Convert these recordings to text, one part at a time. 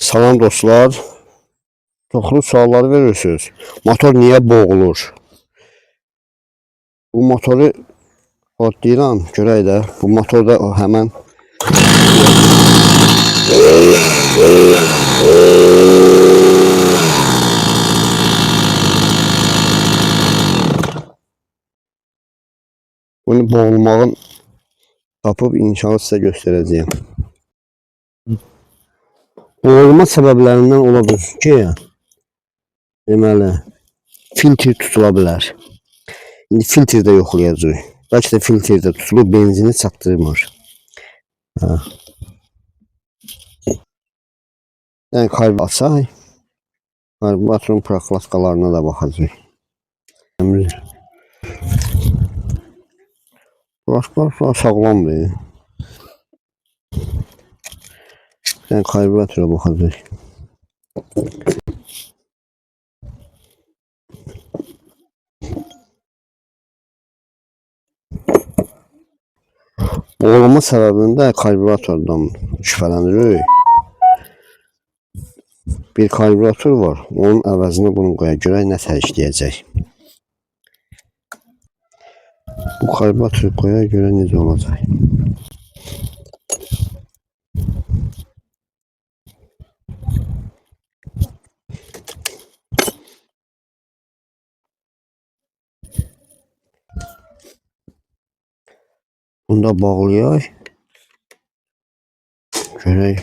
Salam dostlar. Çoxlu suallar verirsiniz. Motor niye boğulur? Bu motoru kodlayıram, görək də. Bu motorda hemen bunu boğulmağın tapıb inşallah size göstereceğim. Boğulma səbəblərindən ola bilsin ki, deməli, filtr tutula bilər. İndi filtrdə yoxlayacağıq. Bəlkə də filtrdə tutulub benzini çatdırmır. Yəni karbüratör açaq. Karbüratörün prokladkalarına da baxacağıq. Prokladkalar sağlamdır. Yəni karbüratöre baxacağıq. Boğulma səbəbində karbüratördən şübhələnirik. Bir karbüratör var, onun əvəzinə bunu qoya görək nə təşkiləyəcək. Bu karbüratörü qoya görə necə olacaq? Bunu da bağlayaq. Görək.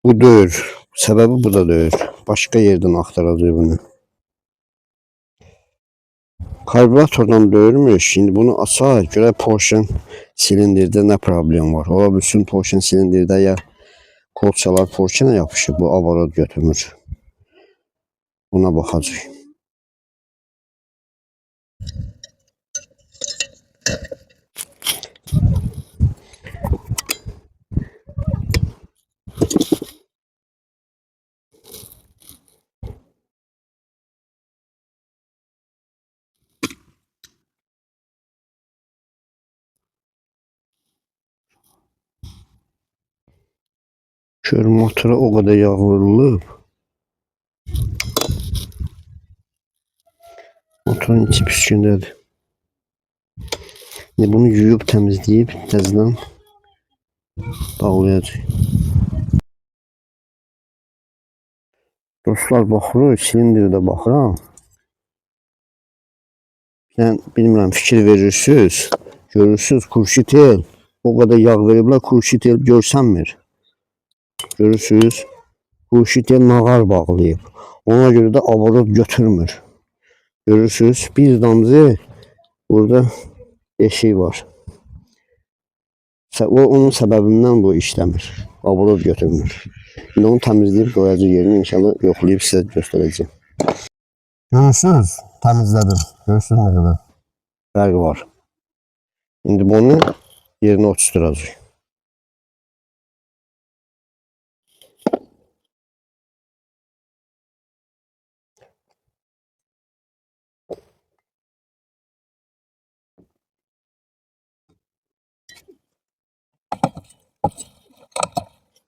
Bu döyür. Səbəbi bu da döyür. Başqa yerdən axtaracaq bunu. Karbüratördən döyürmüş. Şimdi bunu açaq. Görək portion silindirdə nə problem var. Ola bilsin portion silindirdə ya kolçalar portiona yapışıb. Bu avarot götürmür. Buna baxacaq. Kör motora o kadar yağ vurulub. Motorun içi pis gündədir. Bunu yuyub təmizləyib təzədən bağlayacaq. Dostlar baxırıq, silindirdə baxıram. Yəni bilmirəm, fikir verirsiniz. Görürsünüz Kurşitel o kadar yağ veriblər, Kurşitel görsənmir. Görürsünüz, Kurşitel nağar bağlayıb. Ona göre de avarot götürmür. Görürsünüz, bir damcı burada eşiği var. Onun səbəbindən bu işləmir. Avarot götürmür. Şimdi onu təmizləyib qoyacaq yerini inşallah yoxlayıb sizə göstərəcəyim. Görürsünüz, təmizlədim. Görürsünüz nə qədər fərqi var. Şimdi bunu yerine oturtturacaq.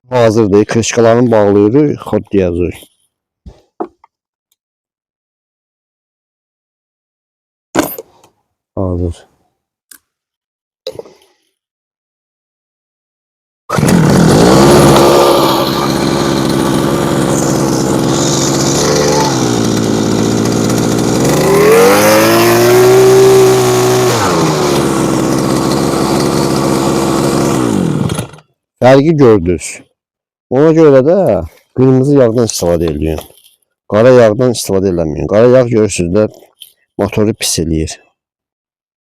Hazırdır. Krışkalarını bağlıyoruz. Kodlayacağız. Hazır. Fərqi gördünüz. Ona görə də Qırmızı yağdan istifadə edin. Qara yağdan istifadə eləməyin. Qara yağ görürsünüz də motoru pis eləyir.